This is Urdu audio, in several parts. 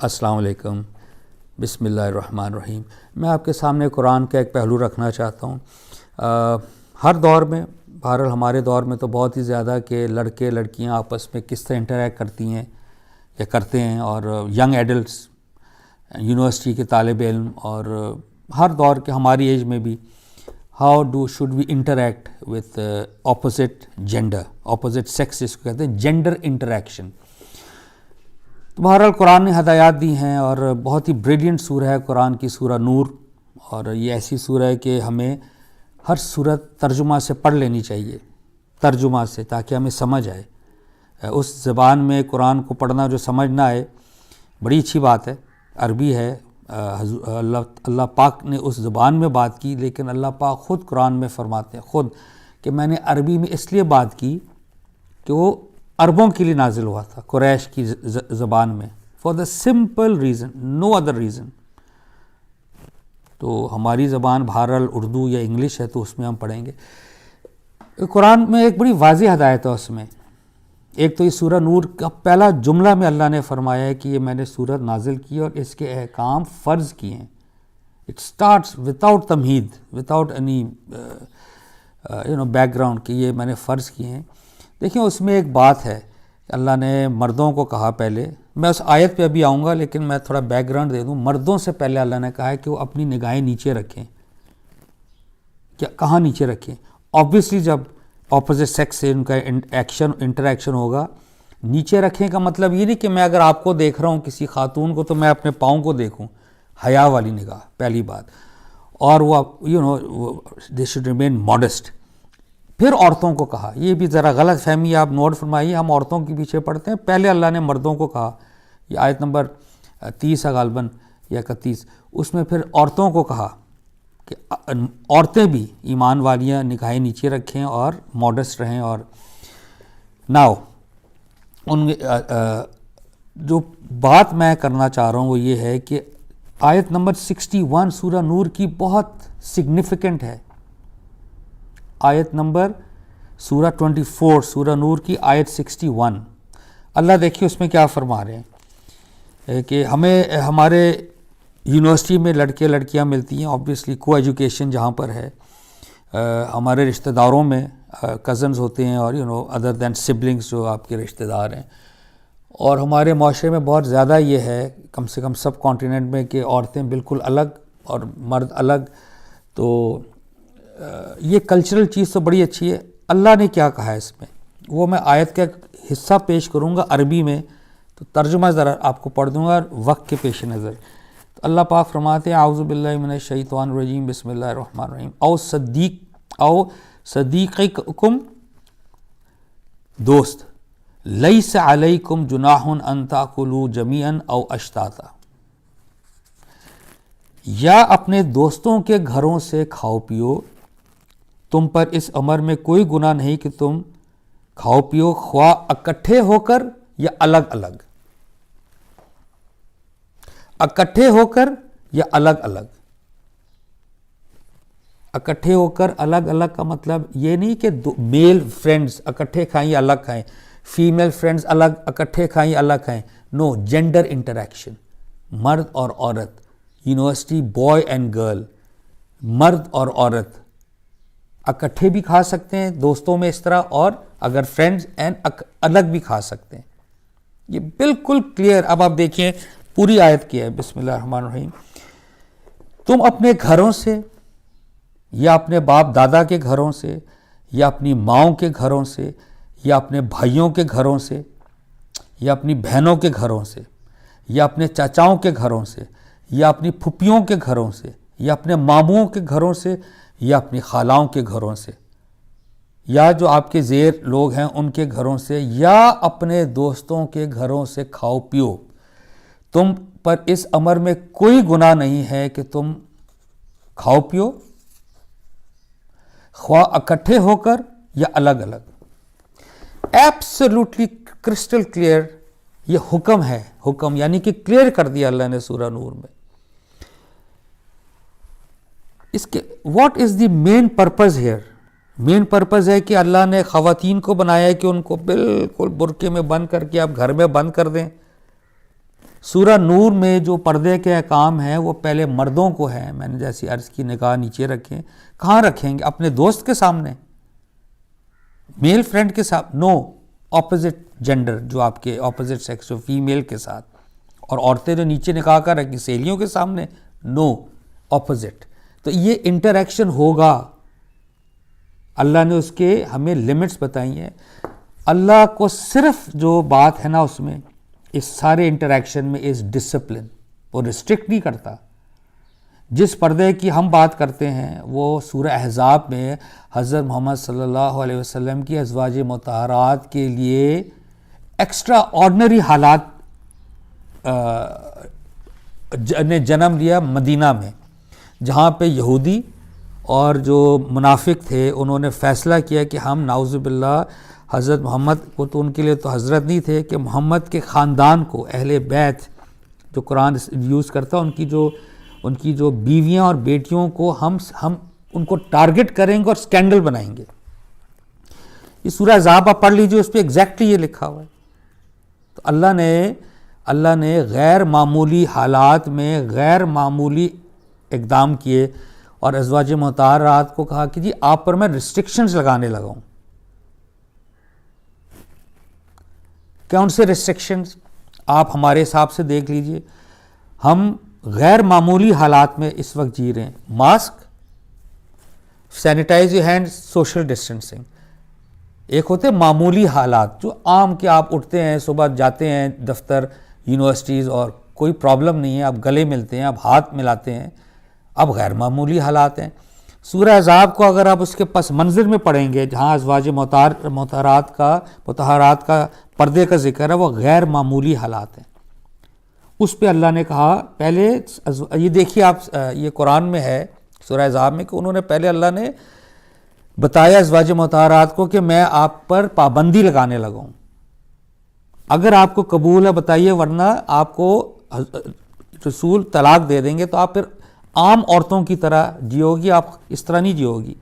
السلام علیکم، بسم اللہ الرحمن الرحیم۔ میں آپ کے سامنے قرآن کا ایک پہلو رکھنا چاہتا ہوں۔ ہر دور میں، بہرحال ہمارے دور میں تو بہت ہی زیادہ کہ لڑکے لڑکیاں آپس میں کس طرح انٹریکٹ کرتی ہیں یا کرتے ہیں، اور ینگ ایڈلٹس، یونیورسٹی کے طالب علم، اور ہر دور کے ہماری ایج میں بھی how should we interact with opposite gender, opposite sex جس کو کہتے ہیں جینڈر انٹریکشن۔ تو بہرحال قرآن نے ہدایات دی ہیں، اور بہت ہی بریلینٹ سورہ ہے قرآن کی، سورہ نور، اور یہ ایسی سورہ ہے کہ ہمیں ہر سورت ترجمہ سے پڑھ لینی چاہیے، ترجمہ سے، تاکہ ہمیں سمجھ آئے۔ اس زبان میں قرآن کو پڑھنا جو سمجھ نہ آئے بڑی اچھی بات ہے، عربی ہے، اللہ پاک نے اس زبان میں بات کی، لیکن اللہ پاک خود قرآن میں فرماتے ہیں خود کہ میں نے عربی میں اس لیے بات کی کہ وہ عربوں کے لیے نازل ہوا تھا، قریش کی زبان میں، for the simple reason, no other reason. تو ہماری زبان بہرحال اردو یا انگلش ہے، تو اس میں ہم پڑھیں گے۔ قرآن میں ایک بڑی واضح ہدایت ہے اس میں۔ ایک تو یہ سورہ نور کا پہلا جملہ میں اللہ نے فرمایا ہے کہ یہ میں نے سورت نازل کی اور اس کے احکام فرض کیے ہیں۔ اٹ سٹارٹس وداؤٹ تمہید، وداؤٹ اینی بیک گراؤنڈ، کہ یہ میں نے فرض کیے ہیں۔ دیکھیں اس میں ایک بات ہے، اللہ نے مردوں کو کہا پہلے، میں اس آیت پہ ابھی آؤں گا لیکن میں تھوڑا بیک گراؤنڈ دے دوں۔ مردوں سے پہلے اللہ نے کہا ہے کہ وہ اپنی نگاہیں نیچے رکھیں۔ کہاں نیچے رکھیں؟ آبویسلی جب اپوزٹ سیکس سے ان کا انٹریکشن ہوگا، نیچے رکھیں کا مطلب یہ نہیں کہ میں اگر آپ کو دیکھ رہا ہوں کسی خاتون کو تو میں اپنے پاؤں کو دیکھوں، حیا والی نگاہ، پہلی بات۔ اور وہ دے شوڈ ریمین ماڈسٹ۔ پھر عورتوں کو کہا، یہ بھی ذرا غلط فہمی آپ نوٹ فرمائیے، ہم عورتوں کے پیچھے پڑتے ہیں، پہلے اللہ نے مردوں کو کہا، یہ آیت نمبر 30 ہے غالباً یا 31، اس میں پھر عورتوں کو کہا کہ عورتیں بھی ایمان والیاں نگاہیں نیچے رکھیں اور ماڈسٹ رہیں۔ اور ناؤ ان جو بات میں کرنا چاہ رہا ہوں وہ یہ ہے کہ آیت نمبر 61 سورہ نور کی بہت سگنیفیکنٹ ہے۔ آیت نمبر سورہ 24 سورہ نور کی آیت 61، اللہ دیکھیے اس میں کیا فرما رہے ہیں کہ ہمیں ہمارے یونیورسٹی میں لڑکے لڑکیاں ملتی ہیں، آبویسلی کو ایجوکیشن جہاں پر ہے، ہمارے رشتہ داروں میں کزنز ہوتے ہیں، اور ادر دین سبلنگس جو آپ کے رشتہ دار ہیں، اور ہمارے معاشرے میں بہت زیادہ یہ ہے، کم سے کم سب کانٹیننٹ میں، کہ عورتیں بالکل الگ اور مرد الگ۔ تو یہ کلچرل چیز تو بڑی اچھی ہے۔ اللہ نے کیا کہا ہے اس میں، وہ میں آیت کا حصہ پیش کروں گا عربی میں، تو ترجمہ ذرا آپ کو پڑھ دوں گا وقت کے پیش نظر۔ تو اللہ پاک فرماتے ہیں اعوذ باللہ من الشیطان الرجیم، بسم اللہ الرحمن الرحیم، او صدیقکم، دوست، لیس علیکم جناح ان تاکلوا جمیعا او اشتاتا، یا اپنے دوستوں کے گھروں سے کھاؤ پیو، تم پر اس امر میں کوئی گناہ نہیں کہ تم کھاؤ پیو، خواہ اکٹھے ہو کر یا الگ الگ، اکٹھے ہو کر یا الگ الگ۔ اکٹھے ہو کر الگ الگ کا مطلب یہ نہیں کہ میل فرینڈز اکٹھے کھائیں یا الگ کھائیں، فیمیل فرینڈز الگ اکٹھے کھائیں یا الگ کھائیں، نو، جینڈر انٹریکشن، مرد اور عورت، یونیورسٹی بوائے اینڈ گرل، مرد اور عورت اکٹھے بھی کھا سکتے ہیں دوستوں میں اس طرح، اور اگر فرینڈز اینڈ الگ بھی کھا سکتے ہیں۔ یہ بالکل کلیئر۔ اب آپ دیکھیں پوری آیت کی ہے، بسم اللہ الرحمن الرحیم، تم اپنے گھروں سے یا اپنے باپ دادا کے گھروں سے یا اپنی ماؤں کے گھروں سے یا اپنے بھائیوں کے گھروں سے یا اپنی بہنوں کے گھروں سے یا اپنے چاچاؤں کے گھروں سے یا اپنی پھپھیوں کے گھروں سے یا اپنے ماموں کے گھروں سے یا اپنی خالاؤں کے گھروں سے، یا جو آپ کے زیر لوگ ہیں ان کے گھروں سے، یا اپنے دوستوں کے گھروں سے کھاؤ پیو، تم پر اس امر میں کوئی گناہ نہیں ہے کہ تم کھاؤ پیو، خواہ اکٹھے ہو کر یا الگ الگ۔ ایبسولوٹلی کرسٹل کلیئر یہ حکم ہے، حکم یعنی کہ کلیئر کر دیا اللہ نے سورہ نور میں۔ اس کے what is the main purpose here? Main purpose ہے کہ اللہ نے خواتین کو بنایا ہے کہ ان کو بالکل برقعے میں بند کر کے آپ گھر میں بند کر دیں، سورہ نور میں جو پردے کے احکام ہیں وہ پہلے مردوں کو ہیں. میں نے جیسی عرض کی نگاہ نیچے رکھیں. کہاں رکھیں گے؟ اپنے دوست کے سامنے، میل فرینڈ کے ساتھ؟ نو. اپوزٹ جینڈر، جو آپ کے اپوزٹ سیکس، جو فیمیل کے ساتھ. اور عورتیں جو نیچے نکاح کر رکھی سہیلیوں کے سامنے؟ نو، اپوزٹ. تو یہ انٹریکشن ہوگا. اللہ نے اس کے ہمیں لمٹس بتائی ہیں. اللہ کو صرف جو بات ہے نا اس میں، اس سارے انٹریکشن میں، اس ڈسپلن. وہ ریسٹرکٹ نہیں کرتا. جس پردے کی ہم بات کرتے ہیں وہ سورہ احزاب میں حضرت محمد صلی اللہ علیہ وسلم کی ازواج مطہرات کے لیے ایکسٹرا آرڈنری حالات نے جنم لیا مدینہ میں، جہاں پہ یہودی اور جو منافق تھے انہوں نے فیصلہ کیا کہ ہم نعوذ باللہ حضرت محمد کو، تو ان کے لیے تو حضرت نہیں تھے، کہ محمد کے خاندان کو، اہل بیت جو قرآن یوز کرتا، ان کی جو بیویاں اور بیٹیوں کو ہم ان کو ٹارگٹ کریں گے اور سکینڈل بنائیں گے. یہ سورہ احزاب آپ پڑھ لیجئے، اس پہ ایگزیکٹلی یہ لکھا ہوا ہے. تو اللہ نے غیر معمولی حالات میں غیر معمولی اقدام کیے اور ازواج مطہرات کو کہا کہ جی آپ پر میں ریسٹرکشنز لگانے لگا ہوں. کون سے ریسٹرکشنز؟ آپ ہمارے حساب سے دیکھ لیجئے. ہم غیر معمولی حالات میں اس وقت جی رہے ہیں. Mask, sanitize your hand, social distancing. ایک ہوتے معمولی حالات جو عام کے، آپ اٹھتے ہیں صبح جاتے ہیں دفتر، یونیورسٹیز، اور کوئی پرابلم نہیں ہے، آپ گلے ملتے ہیں، آپ ہاتھ ملاتے ہیں. اب غیر معمولی حالات ہیں. سورہ احزاب کو اگر آپ اس کے پس منظر میں پڑھیں گے، جہاں ازواج مطہرات کا پردے کا ذکر ہے، وہ غیر معمولی حالات ہیں. اس پہ اللہ نے کہا پہلے، یہ دیکھیے آپ، یہ قرآن میں ہے سورہ احزاب میں، کہ انہوں نے پہلے اللہ نے بتایا ازواج مطہرات کو کہ میں آپ پر پابندی لگانے لگا ہوں. اگر آپ کو قبول ہے بتائیے، ورنہ آپ کو رسول طلاق دے دیں گے تو آپ پھر عام عورتوں کی طرح جیو گی، آپ اس طرح نہیں جیو گی.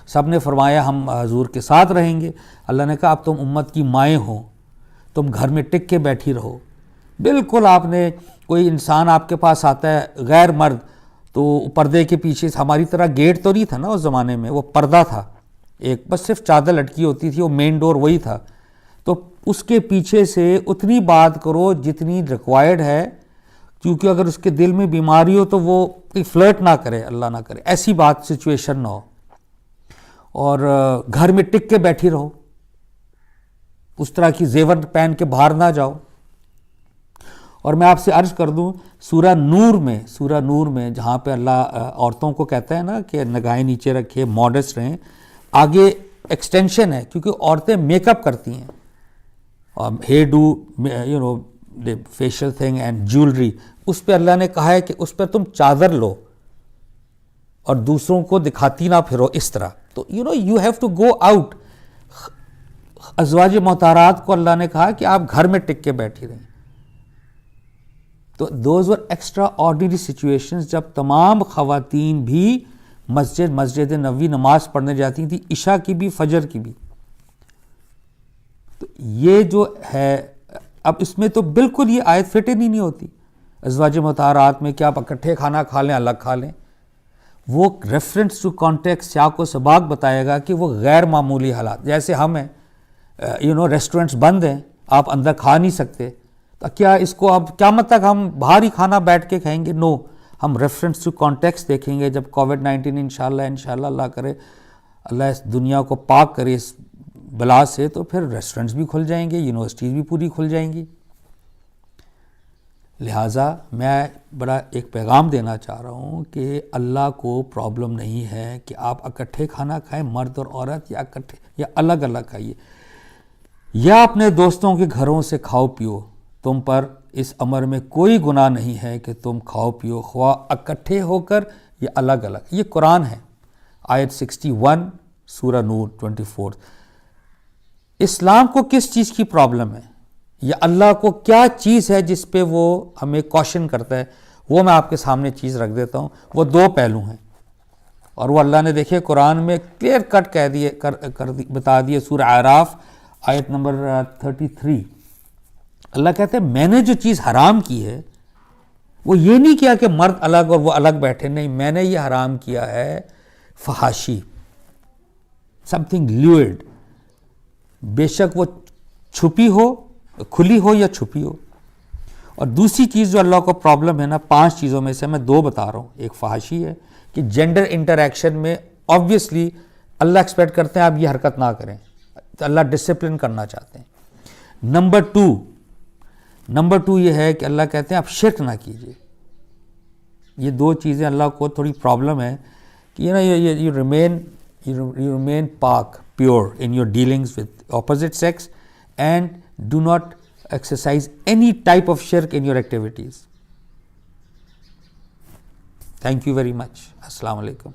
سب نے فرمایا ہم حضور کے ساتھ رہیں گے. اللہ نے کہا اب تم امت کی مائیں ہو، تم گھر میں ٹک کے بیٹھی رہو. بالکل آپ نے، کوئی انسان آپ کے پاس آتا ہے غیر مرد، تو پردے کے پیچھے، ہماری طرح گیٹ تو نہیں تھا نا اس زمانے میں، وہ پردہ تھا ایک، بس صرف چادر لٹکی ہوتی تھی، وہ مین ڈور وہی تھا. تو اس کے پیچھے سے اتنی بات کرو جتنی ریکوائرڈ ہے، کیونکہ اگر اس کے دل میں بیماری ہو تو وہ فلرٹ نہ کرے، اللہ نہ کرے ایسی بات، سچویشن نہ ہو. اور گھر میں ٹک کے بیٹھی رہو، اس طرح کی زیور پہن کے باہر نہ جاؤ. اور میں آپ سے عرض کر دوں، سورہ نور میں جہاں پہ اللہ عورتوں کو کہتا ہے نا کہ نگاہیں نیچے رکھے، ماڈسٹ رہیں، آگے ایکسٹینشن ہے، کیونکہ عورتیں میک اپ کرتی ہیں، hairdo, facial thing and jewellery. اس پہ اللہ نے کہا ہے کہ اس پہ تم چادر لو اور دوسروں کو دکھاتی نہ پھرو اس طرح. تو you have to go out. ازواج مطہرات کو اللہ نے کہا کہ آپ گھر میں ٹک کے بیٹھی رہیں. تو those were extra ordinary situations, جب تمام خواتین بھی مسجد نبوی نماز پڑھنے جاتی تھیں، عشاء کی بھی، فجر کی بھی. تو یہ جو ہے، اب اس میں تو بالکل یہ آیت فٹ ہی نہیں ہوتی ازواج مطہرات میں کہ آپ اکٹھے کھانا کھا لیں، الگ کھا لیں. وہ ریفرنس ٹو کانٹیکسٹ، سیاق و سباق بتائے گا کہ وہ غیر معمولی حالات، جیسے ہم ہیں، ریسٹورنٹس بند ہیں، آپ اندر کھا نہیں سکتے، تو کیا اس کو اب قیامت تک ہم باہر ہی کھانا بیٹھ کے کھائیں گے؟ نو. ہم ریفرنس ٹو کانٹیکسٹ دیکھیں گے. جب کووڈ-19 انشاءاللہ اللہ کرے، اللہ اس دنیا کو پاک کرے اس بلا سے، تو پھر ریسٹورنٹس بھی کھل جائیں گے، یونیورسٹیز بھی پوری کھل جائیں گی. لہٰذا میں بڑا ایک پیغام دینا چاہ رہا ہوں کہ اللہ کو پرابلم نہیں ہے کہ آپ اکٹھے کھانا کھائیں، مرد اور عورت، یا اکٹھے یا الگ الگ کھائیے، یا اپنے دوستوں کے گھروں سے کھاؤ پیو. تم پر اس امر میں کوئی گناہ نہیں ہے کہ تم کھاؤ پیو، خواہ اکٹھے ہو کر یا الگ الگ. یہ قرآن ہے، آیت 61 سورہ نور 24. اسلام کو کس چیز کی پرابلم ہے، یا اللہ کو کیا چیز ہے جس پہ وہ ہمیں کوشچن کرتا ہے، وہ میں آپ کے سامنے چیز رکھ دیتا ہوں. وہ دو پہلو ہیں، اور وہ اللہ نے دیکھے قرآن میں کلیئر کٹ کہہ دیے بتا دیے. سورہ اعراف آیت نمبر 33، اللہ کہتے ہیں میں نے جو چیز حرام کی ہے وہ یہ نہیں کیا کہ مرد الگ اور وہ الگ بیٹھے، نہیں، میں نے یہ حرام کیا ہے فحاشی، سم تھنگ لیوئڈ، بے شک وہ چھپی ہو، کھلی ہو یا چھپی ہو۔ اور دوسری چیز جو اللہ کو پرابلم ہے نا، 5 چیزوں میں سے میں 2 بتا رہا ہوں۔ ایک فحاشی ہے کہ جینڈر انٹریکشن میں آبویسلی اللہ ایکسپیکٹ کرتے ہیں آپ یہ حرکت نہ کریں، تو اللہ ڈسپلن کرنا چاہتے ہیں۔ نمبر 2 یہ ہے کہ اللہ کہتے ہیں آپ شرک نہ کیجیے۔ یہ 2 چیزیں اللہ کو تھوڑی پرابلم ہے کہ یو ریمین پاک، pure in your dealings with opposite sex, and do not exercise any type of shirk in your activities. Thank you very much. Assalamu alaikum.